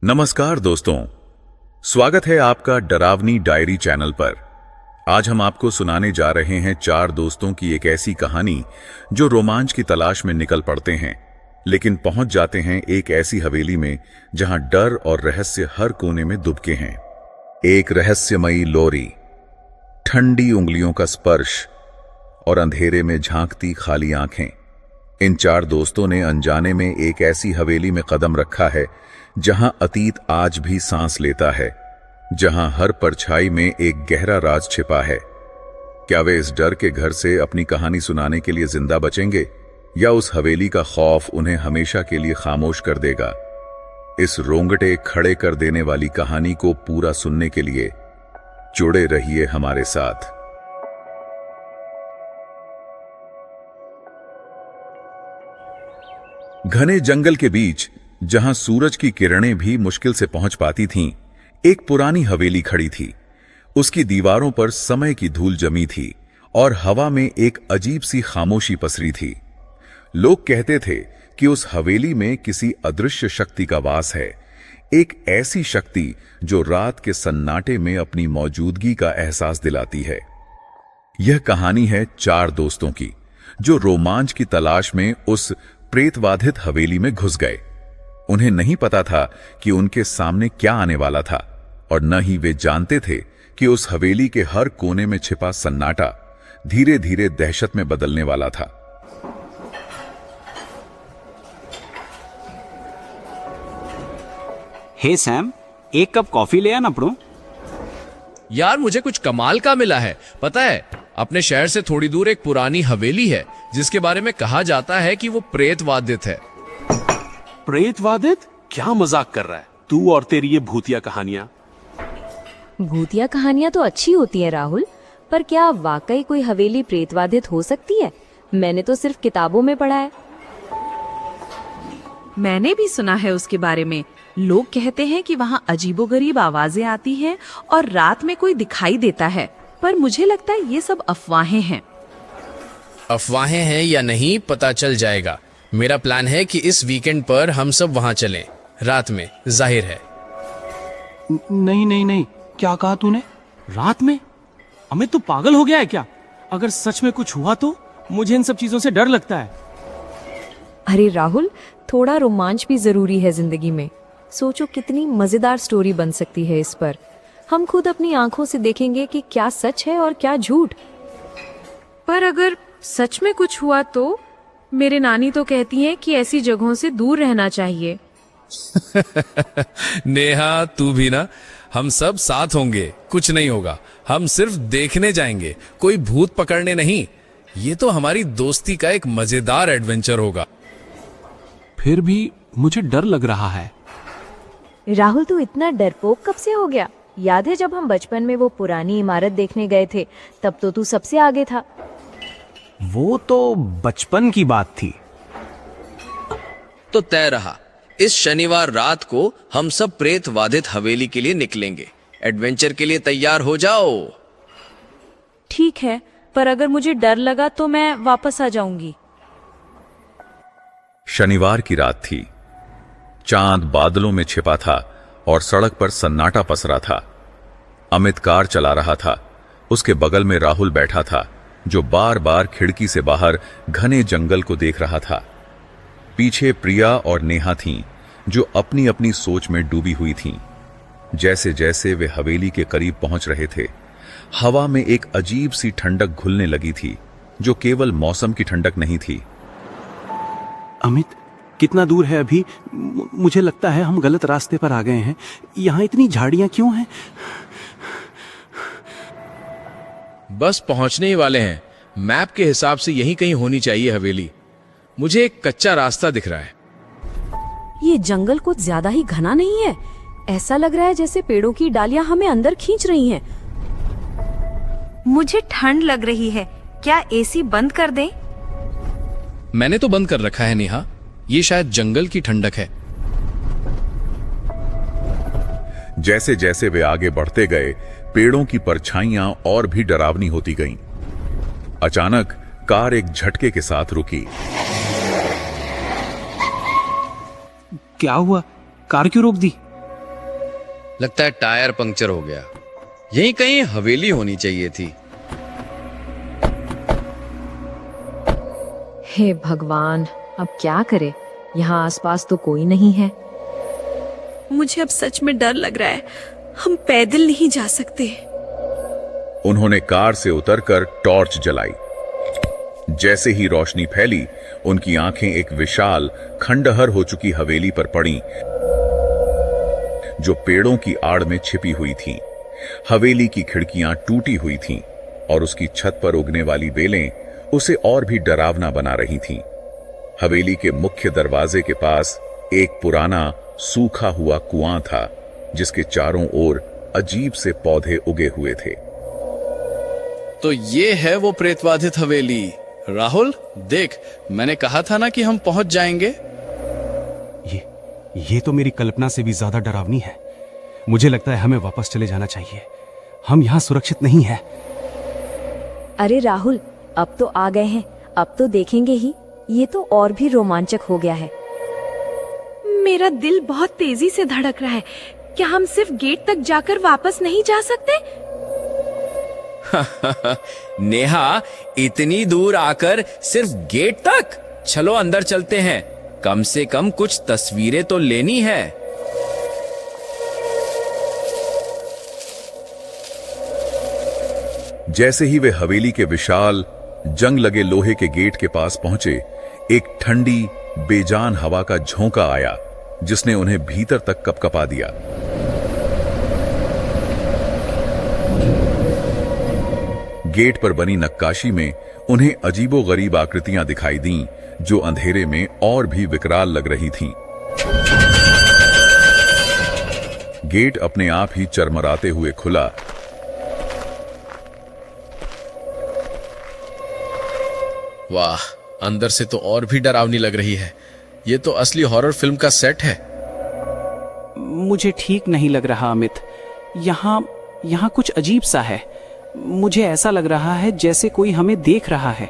नमस्कार दोस्तों, स्वागत है आपका डरावनी डायरी चैनल पर। आज हम आपको सुनाने जा रहे हैं चार दोस्तों की एक ऐसी कहानी जो रोमांच की तलाश में निकल पड़ते हैं, लेकिन पहुंच जाते हैं एक ऐसी हवेली में जहां डर और रहस्य हर कोने में दुबके हैं। एक रहस्यमयी लोरी, ठंडी उंगलियों का स्पर्श और अंधेरे में झांकती खाली आंखें। इन चार दोस्तों ने अनजाने में एक ऐसी हवेली में कदम रखा है जहां अतीत आज भी सांस लेता है, जहां हर परछाई में एक गहरा राज छिपा है। क्या वे इस डर के घर से अपनी कहानी सुनाने के लिए जिंदा बचेंगे, या उस हवेली का खौफ उन्हें हमेशा के लिए खामोश कर देगा? इस रोंगटे खड़े कर देने वाली कहानी को पूरा सुनने के लिए जुड़े रहिए हमारे साथ। घने जंगल के बीच, जहां सूरज की किरणें भी मुश्किल से पहुंच पाती थीं, एक पुरानी हवेली खड़ी थी। उसकी दीवारों पर समय की धूल जमी थी और हवा में एक अजीब सी खामोशी पसरी थी। लोग कहते थे कि उस हवेली में किसी अदृश्य शक्ति का वास है, एक ऐसी शक्ति जो रात के सन्नाटे में अपनी मौजूदगी का एहसास दिलाती है। यह कहानी है चार दोस्तों की, जो रोमांच की तलाश में उस प्रेतवाधित हवेली में घुस गए। उन्हें नहीं पता था कि उनके सामने क्या आने वाला था, और न ही वे जानते थे कि उस हवेली के हर कोने में छिपा सन्नाटा धीरे धीरे दहशत में बदलने वाला था। हे सैम, एक कप कॉफी ले आना पड़ो। यार मुझे कुछ कमाल का मिला है, पता है? अपने शहर से थोड़ी दूर एक पुरानी हवेली है जिसके बारे में कहा जाता है कि वो प्रेतवादित है। प्रेतवादित? क्या मजाक कर रहा है तू और तेरी ये भूतिया कहानियां? भूतिया कहानियां तो अच्छी होती हैं राहुल, पर क्या वाकई कोई हवेली प्रेतवादित हो सकती है? मैंने तो सिर्फ किताबों में पढ़ा है। मैंने भी सुना है उसके बारे में। लोग कहते हैं कि वहाँ अजीबोगरीब आवाजें आती हैं और रात में कोई दिखाई देता है, पर मुझे लगता है ये सब अफवाहें हैं। अफवाहें हैं या नहीं पता चल जाएगा। मेरा प्लान है कि इस वीकेंड पर हम सब वहां चलें, रात में, जाहिर है। नहीं नहीं नहीं, क्या कहा तूने? रात में? अमित, तू पागल हो गया है क्या? अगर सच में कुछ हुआ तो मुझे इन सब चीजों से डर लगता है। अरे राहुल, थोड़ा रोमांच भी जरूरी है जिंदगी में। सोचो कितनी मजेदार स्टोरी बन सकती है इस पर। हम खुद अपनी आंखों से देखेंगे कि क्या सच है और क्या झूठ। पर अगर सच में कुछ हुआ तो मेरे नानी तो कहती हैं कि ऐसी जगहों से दूर रहना चाहिए। नेहा, तू भी ना। हम सब साथ होंगे, कुछ नहीं होगा। हम सिर्फ देखने जाएंगे, कोई भूत पकड़ने नहीं। ये तो हमारी दोस्ती का एक मजेदार एडवेंचर होगा। फिर भी मुझे डर लग रहा है। राहुल, तू इतना डरपोक कब से हो गया? याद है जब हम बचपन में वो पुरानी इमारत देखने गए थे, तब तो तू सबसे आगे था। वो तो बचपन की बात थी। तो तय रहा, इस शनिवार रात को हम सब प्रेतवादित हवेली के लिए निकलेंगे। एडवेंचर के लिए तैयार हो जाओ। ठीक है, पर अगर मुझे डर लगा तो मैं वापस आ जाऊंगी। शनिवार की रात थी। चांद बादलों में छिपा था और सड़क पर सन्नाटा पसरा था। अमित कार चला रहा था। उसके बगल में राहुल बैठा था, जो बार बार खिड़की से बाहर घने जंगल को देख रहा था। पीछे प्रिया और नेहा थीं, जो अपनी अपनी सोच में डूबी हुई थीं। जैसे जैसे वे हवेली के करीब पहुंच रहे थे, हवा में एक अजीब सी ठंडक घुलने लगी थी, जो केवल मौसम की ठंडक नहीं थी। अमित, कितना दूर है अभी? मुझे लगता है हम गलत रास्ते पर आ गए हैं। यहाँ इतनी झाड़ियां क्यों हैं? बस पहुंचने ही वाले हैं। मैप के हिसाब से यहीं कहीं होनी चाहिए हवेली। मुझे एक कच्चा रास्ता दिख रहा है। ये जंगल कुछ ज्यादा ही घना नहीं है? ऐसा लग रहा है जैसे पेड़ों की डालियां हमें अंदर खींच रही हैं। मुझे ठंड लग रही है, क्या एसी बंद कर दें? मैंने तो बंद कर रखा है नेहा। ये शायद जंगल की ठंडक है। जैसे जैसे वे आगे बढ़ते गए, पेड़ों की परछाइयां और भी डरावनी होती गईं। अचानक कार एक झटके के साथ रुकी। क्या हुआ? कार क्यों रोक दी? लगता है टायर पंक्चर हो गया। यहीं कहीं हवेली होनी चाहिए थी। हे भगवान, अब क्या करे? यहाँ आसपास तो कोई नहीं है। मुझे अब सच में डर लग रहा है। हम पैदल नहीं जा सकते। उन्होंने कार से उतरकर टॉर्च जलाई। जैसे ही रोशनी फैली, उनकी आंखें एक विशाल खंडहर हो चुकी हवेली पर पड़ीं, जो पेड़ों की आड़ में छिपी हुई थी। हवेली की खिड़कियां टूटी हुई थीं और उसकी छत पर उगने वाली बेलें उसे और भी डरावना बना रही थीं। हवेली के मुख्य दरवाजे के पास एक पुराना सूखा हुआ कुआं था, जिसके चारों ओर अजीब से पौधे उगे हुए थे। तो ये है वो प्रेतबाधित हवेली। राहुल देख, मैंने कहा था ना कि हम पहुंच जाएंगे। ये तो मेरी कल्पना से भी ज्यादा डरावनी है। मुझे लगता है हमें वापस चले जाना चाहिए। हम यहाँ सुरक्षित नहीं हैं। अरे राहुल, अब तो आ गए हैं, अब तो देखेंगे ही। ये तो और भी रोमांचक हो गया है। मेरा दिल बहुत तेजी से धड़क रहा है। क्या हम सिर्फ गेट तक जाकर वापस नहीं जा सकते? नेहा, इतनी दूर आकर सिर्फ गेट तक? चलो अंदर चलते हैं, कम से कम कुछ तस्वीरें तो लेनी है। जैसे ही वे हवेली के विशाल जंग लगे लोहे के गेट के पास पहुंचे, एक ठंडी बेजान हवा का झोंका आया, जिसने उन्हें भीतर तक कपकपा दिया। गेट पर बनी नक्काशी में उन्हें अजीबोगरीब आकृतियां दिखाई दीं, जो अंधेरे में और भी विकराल लग रही थीं। गेट अपने आप ही चरमराते हुए खुला। वाह, अंदर से तो और भी डरावनी लग रही है। ये तो असली हॉरर फिल्म का सेट है। मुझे ठीक नहीं लग रहा अमित। यहाँ कुछ अजीब सा है। मुझे ऐसा लग रहा है जैसे कोई हमें देख रहा है।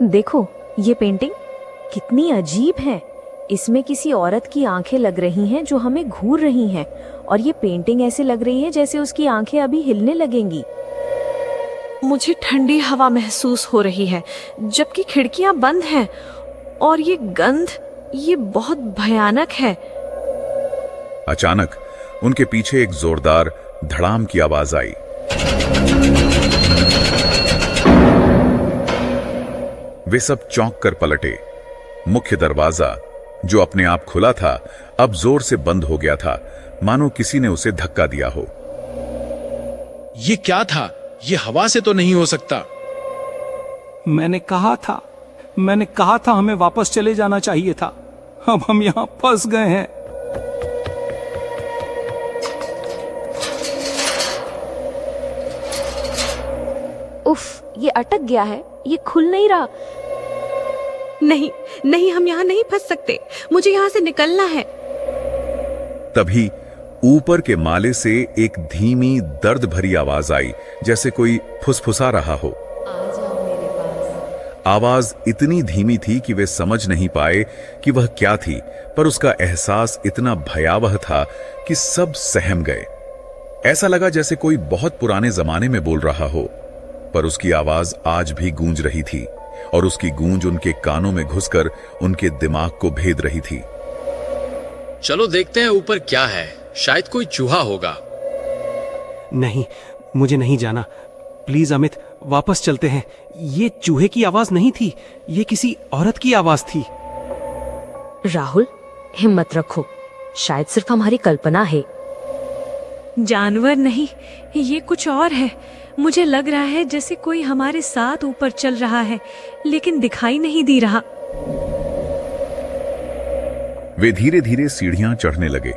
देखो, ये पेंटिंग कितनी अजीब है। इसमें किसी औरत की आंखें लग रही हैं जो हमें घूर रही हैं, और ये पेंटिंग ऐसे लग रही है जैसे उसकी आंखें अभी हिलने लगेंगी। मुझे ठंडी हवा महसूस हो रही है, जबकि खिड़कियां बंद हैं, और ये गंध, ये बहुत भयानक है। अचानक उनके पीछे एक जोरदार धड़ाम की आवाज आई। वे सब चौंक कर पलटे। मुख्य दरवाजा, जो अपने आप खुला था, अब जोर से बंद हो गया था, मानो किसी ने उसे धक्का दिया हो। ये क्या था? ये हवा से तो नहीं हो सकता। मैंने कहा था हमें वापस चले जाना चाहिए था। अब हम यहाँ फंस गए हैं। उफ, ये अटक गया है, ये खुल नहीं रहा। नहीं नहीं, हम यहाँ नहीं फंस सकते। मुझे यहाँ से निकलना है। तभी ऊपर के माले से एक धीमी दर्द भरी आवाज आई, जैसे कोई फुसफुसा रहा हो। आ जाओ मेरे पास। आवाज इतनी धीमी थी कि वे समझ नहीं पाए कि वह क्या थी, पर उसका एहसास इतना भयावह था कि सब सहम गए। ऐसा लगा जैसे कोई बहुत पुराने जमाने में बोल रहा हो, पर उसकी आवाज आज भी गूंज रही थी, और उसकी गूंज उनके कानों में घुसकर उनके दिमाग को भेद रही थी। चलो देखते हैं ऊपर क्या है। शायद कोई चूहा होगा। नहीं, मुझे नहीं जाना। प्लीज अमित, वापस चलते हैं। ये चूहे की आवाज नहीं थी, ये किसी औरत की आवाज थी। राहुल, हिम्मत रखो, शायद सिर्फ हमारी कल्पना है। जानवर नहीं, ये कुछ और है। मुझे लग रहा है जैसे कोई हमारे साथ ऊपर चल रहा है, लेकिन दिखाई नहीं दे रहा। वे धीरे धीरे सीढ़ियां चढ़ने लगे।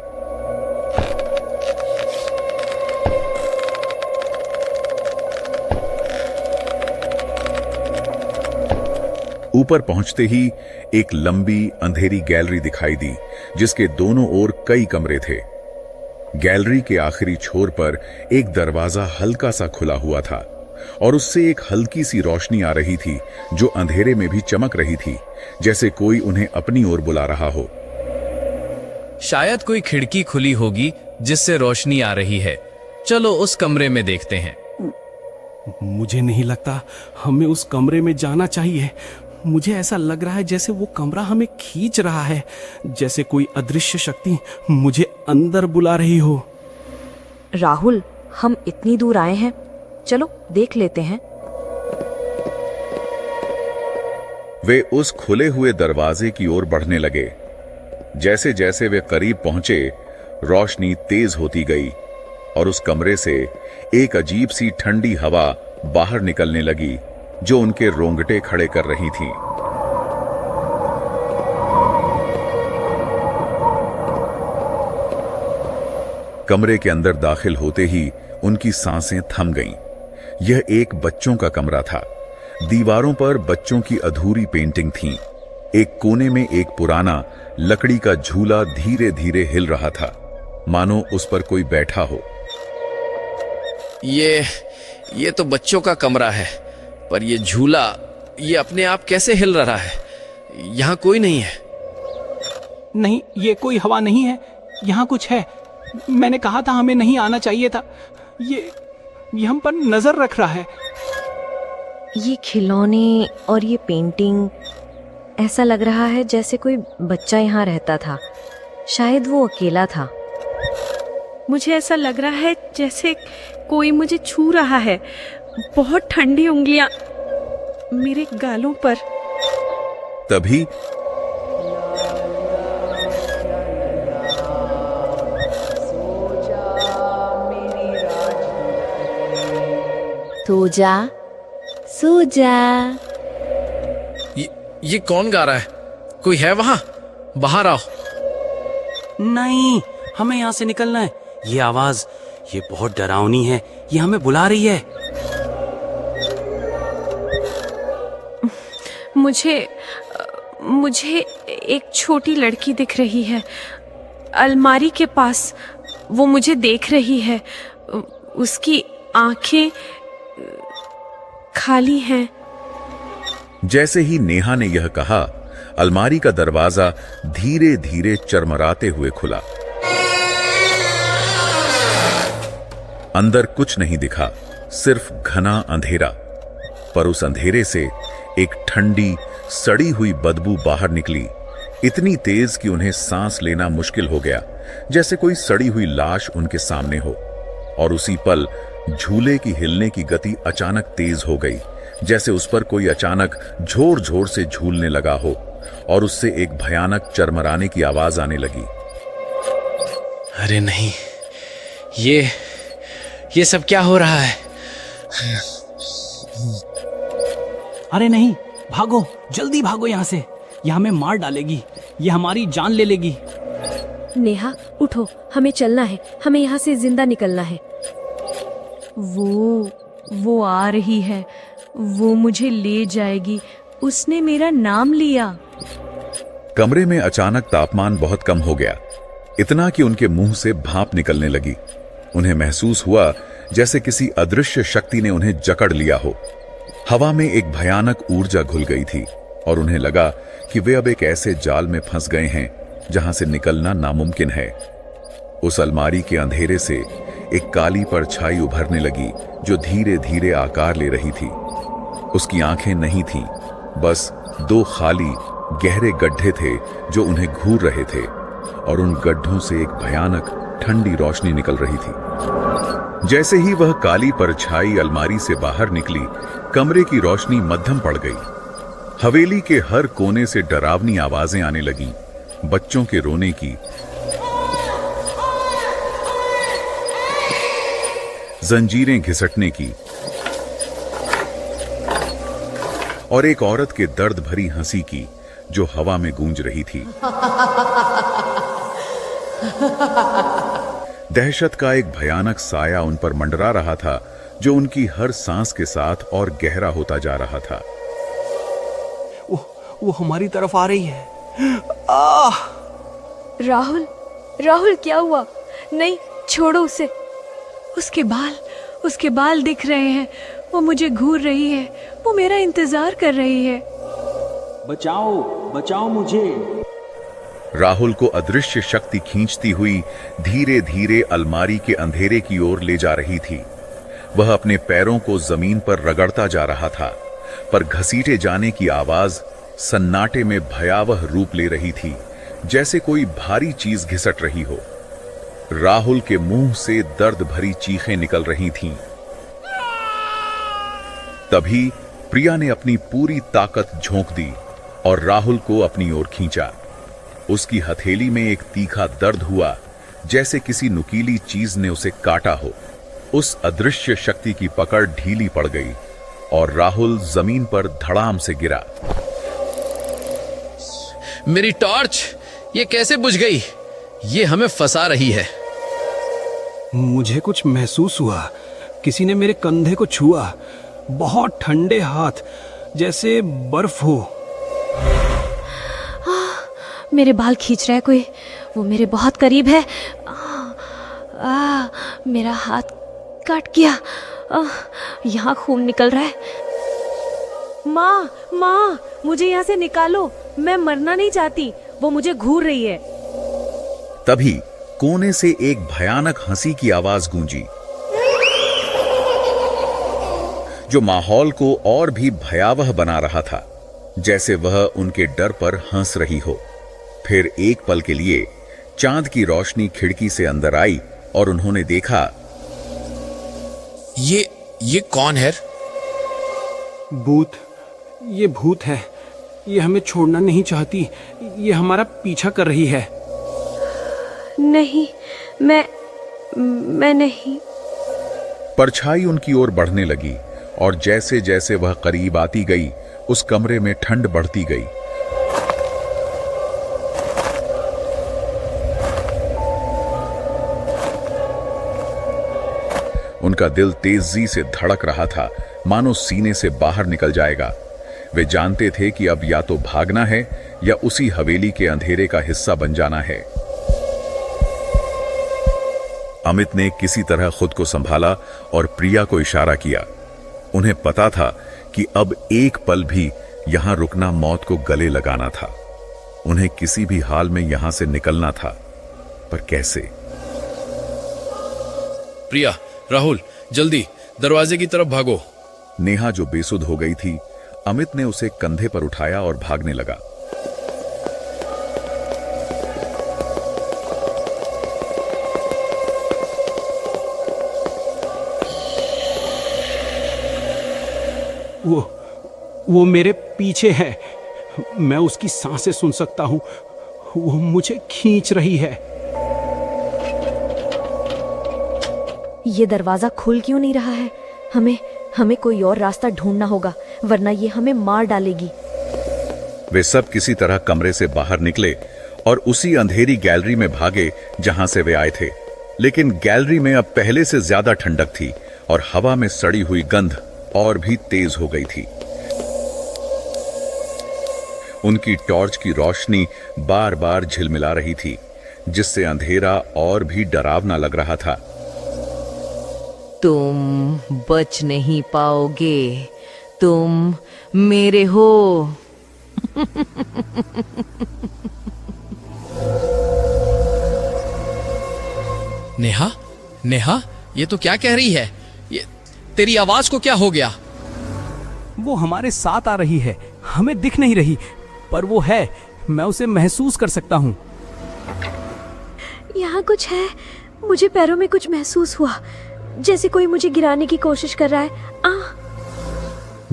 ऊपर पहुंचते ही एक लंबी अंधेरी गैलरी दिखाई दी, जिसके दोनों ओर कई कमरे थे। गैलरी के आखिरी छोर पर एक दरवाजा हल्का सा खुला हुआ था, और उससे एक हल्की सी रोशनी आ रही थी, जो अंधेरे में भी चमक रही थी, जैसे कोई उन्हें अपनी ओर बुला रहा हो। शायद कोई खिड़की खुली होगी जिससे रोशनी आ रही है। चलो उस कमरे में देखते हैं। मुझे नहीं लगता हमें उस कमरे में जाना चाहिए। मुझे ऐसा लग रहा है जैसे वो कमरा हमें खींच रहा है, जैसे कोई अदृश्य शक्ति मुझे अंदर बुला रही हो। राहुल, हम इतनी दूर आए हैं, चलो देख लेते हैं। वे उस खुले हुए दरवाजे की ओर बढ़ने लगे। जैसे जैसे वे करीब पहुंचे, रोशनी तेज होती गई और उस कमरे से एक अजीब सी ठंडी हवा बाहर निकलने लगी जो उनके रोंगटे खड़े कर रही थी। कमरे के अंदर दाखिल होते ही उनकी सांसें थम गईं। यह एक बच्चों का कमरा था। दीवारों पर बच्चों की अधूरी पेंटिंग थी। एक कोने में एक पुराना लकड़ी का झूला धीरे धीरे हिल रहा था, मानो उस पर कोई बैठा हो। ये तो बच्चों का कमरा है, पर ये झूला ये अपने आप कैसे हिल रहा है? यहाँ कोई नहीं है। नहीं, ये कोई हवा नहीं है, यहाँ कुछ है। मैंने कहा था हमें नहीं आना चाहिए था। ये हम पर नजर रख रहा है। ये खिलौने और ये पेंटिंग, ऐसा लग रहा है जैसे कोई बच्चा यहाँ रहता था। शायद वो अकेला था। मुझे ऐसा लग रहा है जैसे कोई मुझे छू रहा है। बहुत ठंडी उंगलियां मेरे गालों पर। तभी सो जा, सो जा। ये कौन गा रहा है? कोई है वहां? बाहर आओ। नहीं, हमें यहाँ से निकलना है। ये आवाज, ये बहुत डरावनी है। ये हमें बुला रही है। मुझे एक छोटी लड़की दिख रही है, अलमारी के पास। वो मुझे देख रही है। उसकी आंखें खाली हैं। जैसे ही नेहा ने यह कहा, अलमारी का दरवाजा धीरे धीरे चरमराते हुए खुला। अंदर कुछ नहीं दिखा, सिर्फ घना अंधेरा। पर उस अंधेरे से एक ठंडी सड़ी हुई बदबू बाहर निकली, इतनी तेज कि उन्हें सांस लेना मुश्किल हो गया, जैसे कोई सड़ी हुई लाश उनके सामने हो। और उसी पल झूले की हिलने की गति अचानक तेज हो गई, जैसे उस पर कोई अचानक जोर जोर से झूलने लगा हो, और उससे एक भयानक चरमराने की आवाज आने लगी। अरे नहीं, ये सब क्या हो रहा है? अरे नहीं, भागो, जल्दी भागो यहाँ से। यह हमें मार डालेगी। ये हमारी जान ले लेगी। नेहा, उठो, हमें चलना है। हमें यहाँ से जिंदा निकलना है। वो आ रही है। वो मुझे ले जाएगी। उसने मेरा नाम लिया। कमरे में अचानक तापमान बहुत कम हो गया, इतना कि उनके मुंह से भाप निकलने लगी। उन्हें महसूस हुआ जैसे किसी अदृश्य शक्ति ने उन्हें जकड़ लिया हो। हवा में एक भयानक ऊर्जा घुल गई थी और उन्हें लगा कि वे अब एक ऐसे जाल में फंस गए हैं जहां से निकलना नामुमकिन है। उस अलमारी के अंधेरे से एक काली परछाई उभरने लगी जो धीरे धीरे आकार ले रही थी। उसकी आंखें नहीं थीं, बस दो खाली गहरे गड्ढे थे जो उन्हें घूर रहे थे, और उन गड्ढों से एक भयानक ठंडी रोशनी निकल रही थी। जैसे ही वह काली परछाई अलमारी से बाहर निकली, कमरे की रोशनी मध्यम पड़ गई। हवेली के हर कोने से डरावनी आवाजें आने लगीं, बच्चों के रोने की, जंजीरें घिसटने की, और एक औरत के दर्द भरी हंसी की जो हवा में गूंज रही थी। दहशत का एक भयानक साया उन पर मंडरा रहा था जो उनकी हर सांस के साथ और गहरा होता जा रहा था। वो हमारी तरफ आ रही है। राहुल, राहुल, क्या हुआ? नहीं, छोड़ो उसे। उसके बाल दिख रहे हैं। वो मुझे घूर रही है। वो मेरा इंतजार कर रही है। बचाओ, बचाओ मुझे। राहुल को अदृश्य शक्ति खींचती हुई धीरे धीरे अलमारी के अंधेरे की ओर ले जा रही थी। वह अपने पैरों को जमीन पर रगड़ता जा रहा था, पर घसीटे जाने की आवाज सन्नाटे में भयावह रूप ले रही थी, जैसे कोई भारी चीज घिसट रही हो। राहुल के मुंह से दर्द भरी चीखें निकल रही थीं। तभी प्रिया ने अपनी पूरी ताकत झोंक दी और राहुल को अपनी ओर खींचा। उसकी हथेली में एक तीखा दर्द हुआ, जैसे किसी नुकीली चीज ने उसे काटा हो। उस अदृश्य शक्ति की पकड़ ढीली पड़ गई और राहुल जमीन पर धड़ाम से गिरा। मेरी टॉर्च ये कैसे बुझ गई? ये हमें फंसा रही है। मुझे कुछ महसूस हुआ, किसी ने मेरे कंधे को छुआ। बहुत ठंडे हाथ, जैसे बर्फ हो। मेरे बाल खींच रहा है कोई, वो मेरे बहुत करीब है। मेरा हाथ कट गया, यहाँ खून निकल रहा है। माँ, माँ, मुझे यहाँ से निकालो, मैं मरना नहीं चाहती, वो मुझे घूर रही है। तभी कोने से एक भयानक हंसी की आवाज गूंजी, जो माहौल को और भी भयावह बना रहा था, जैसे वह उनके डर पर हंस रही हो। फिर एक पल के लिए चांद की रोशनी खिड़की से अंदर आई और उन्होंने देखा, ये कौन है? भूत, ये भूत है। ये हमें छोड़ना नहीं चाहती, ये हमारा पीछा कर रही है। नहीं, मैं नहीं। परछाई उनकी ओर बढ़ने लगी और जैसे जैसे वह करीब आती गई, उस कमरे में ठंड बढ़ती गई। उनका दिल तेजी से धड़क रहा था, मानो सीने से बाहर निकल जाएगा। वे जानते थे कि अब या तो भागना है या उसी हवेली के अंधेरे का हिस्सा बन जाना है। अमित ने किसी तरह खुद को संभाला और प्रिया को इशारा किया। उन्हें पता था कि अब एक पल भी यहां रुकना मौत को गले लगाना था। उन्हें किसी भी हाल में यहां से निकलना था, पर कैसे? प्रिया, राहुल, जल्दी दरवाजे की तरफ भागो। नेहा जो बेसुध हो गई थी, अमित ने उसे कंधे पर उठाया और भागने लगा। वो मेरे पीछे है। मैं उसकी सांसें सुन सकता हूं। वो मुझे खींच रही है। ये दरवाजा खुल क्यों नहीं रहा है? हमें कोई और रास्ता ढूंढना होगा, वरना ये हमें मार डालेगी। वे सब किसी तरह कमरे से बाहर निकले और उसी अंधेरी गैलरी में भागे जहां से वे आए थे। लेकिन गैलरी में अब पहले से ज्यादा ठंडक थी और हवा में सड़ी हुई गंध और भी तेज हो गई थी। उनकी टॉर्च की रोशनी बार बार झिलमिला रही थी, जिससे अंधेरा और भी डरावना लग रहा था। तुम बच नहीं पाओगे, तुम मेरे हो। नेहा, नेहा, ये तो क्या कह रही है? ये तेरी आवाज को क्या हो गया? वो हमारे साथ आ रही है, हमें दिख नहीं रही, पर वो है। मैं उसे महसूस कर सकता हूँ। यहाँ कुछ है। मुझे पैरों में कुछ महसूस हुआ, जैसे कोई मुझे गिराने की कोशिश कर रहा है।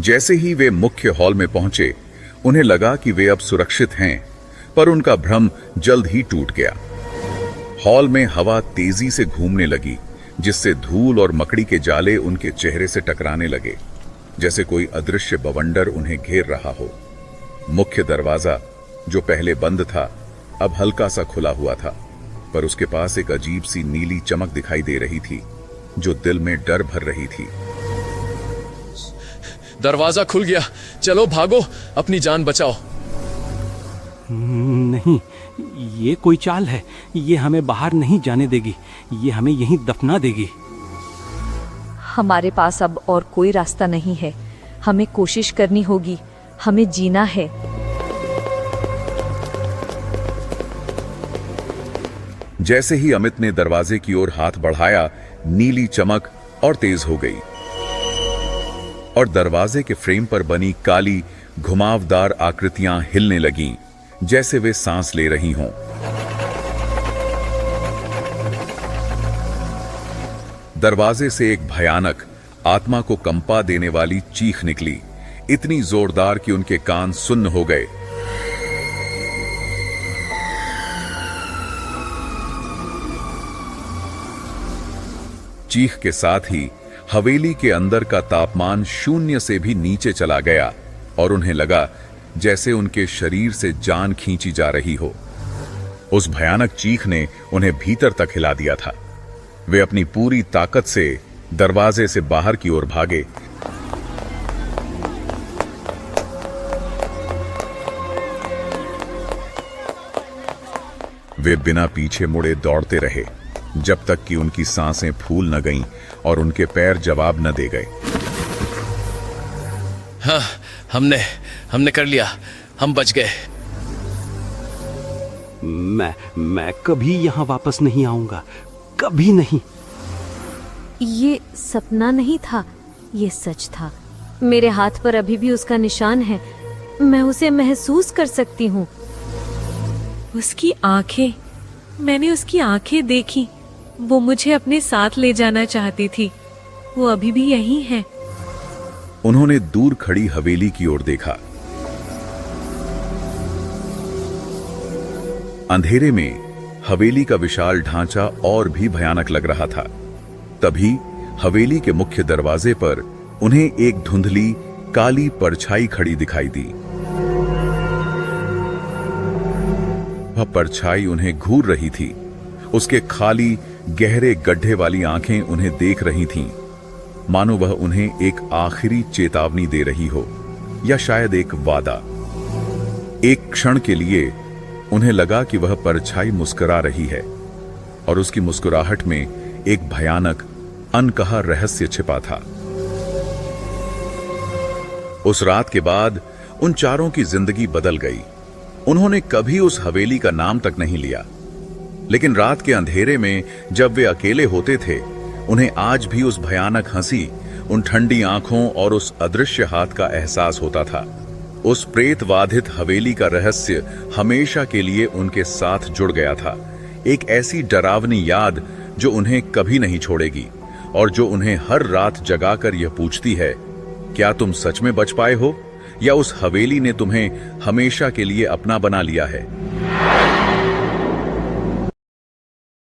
जैसे ही वे मुख्य हॉल में पहुंचे, उन्हें लगा कि वे अब सुरक्षित हैं, पर उनका भ्रम जल्द ही टूट गया। हॉल में हवा तेजी से घूमने लगी, जिससे धूल और मकड़ी के जाले उनके चेहरे से टकराने लगे, जैसे कोई अदृश्य बवंडर उन्हें घेर रहा हो। मुख्य दरवाजा, जो पहले बंद था, अब हल्का सा खुला हुआ था, पर उसके पास एक अजीब सी नीली चमक दिखाई दे रही थी, जो दिल में डर भर रही थी। दरवाजा खुल गया, चलो भागो, अपनी जान बचाओ। नहीं, ये कोई चाल है। ये हमें बाहर नहीं जाने देगी, ये हमें यहीं दफना देगी। हमारे पास अब और कोई रास्ता नहीं है। हमें कोशिश करनी होगी, हमें जीना है। जैसे ही अमित ने दरवाजे की ओर हाथ बढ़ाया, नीली चमक और तेज हो गई और दरवाजे के फ्रेम पर बनी काली घुमावदार आकृतियां हिलने लगीं, जैसे वे सांस ले रही हों। दरवाजे से एक भयानक, आत्मा को कंपा देने वाली चीख निकली, इतनी जोरदार कि उनके कान सुन्न हो गए। चीख के साथ ही हवेली के अंदर का तापमान शून्य से भी नीचे चला गया और उन्हें लगा जैसे उनके शरीर से जान खींची जा रही हो। उस भयानक चीख ने उन्हें भीतर तक हिला दिया था। वे अपनी पूरी ताकत से दरवाजे से बाहर की ओर भागे। वे बिना पीछे मुड़े दौड़ते रहे जब तक कि उनकी सांसें फूल न गईं और उनके पैर जवाब न दे गए। हाँ, हमने कर लिया, हम बच गए। मैं कभी यहां वापस नहीं आऊंगा, कभी नहीं। ये सपना नहीं था, ये सच था। मेरे हाथ पर अभी भी उसका निशान है, मैं उसे महसूस कर सकती हूँ। उसकी आंखें, मैंने उसकी आंखें देखी। वो मुझे अपने साथ ले जाना चाहती थी। वो अभी भी यहीं है। उन्होंने दूर खड़ी हवेली की ओर देखा। अंधेरे में हवेली का विशाल ढांचा और भी भयानक लग रहा था। तभी हवेली के मुख्य दरवाजे पर उन्हें एक धुंधली काली परछाई खड़ी दिखाई दी। वह परछाई उन्हें घूर रही थी। उसके खाली गहरे गड्ढे वाली आंखें उन्हें देख रही थीं, मानो वह उन्हें एक आखिरी चेतावनी दे रही हो, या शायद एक वादा। एक क्षण के लिए उन्हें लगा कि वह परछाई मुस्कुरा रही है और उसकी मुस्कुराहट में एक भयानक, अनकहा रहस्य छिपा था। उस रात के बाद उन चारों की जिंदगी बदल गई। उन्होंने कभी उस हवेली का नाम तक नहीं लिया, लेकिन रात के अंधेरे में जब वे अकेले होते थे, उन्हें आज भी उस भयानक हंसी, उन ठंडी आंखों और उस अदृश्य हाथ का एहसास होता था। उस प्रेत बाधित हवेली का रहस्य हमेशा के लिए उनके साथ जुड़ गया था। एक ऐसी डरावनी याद जो उन्हें कभी नहीं छोड़ेगी और जो उन्हें हर रात जगाकर यह पूछती है, क्या तुम सच में बच पाए हो या उस हवेली ने तुम्हें हमेशा के लिए अपना बना लिया है।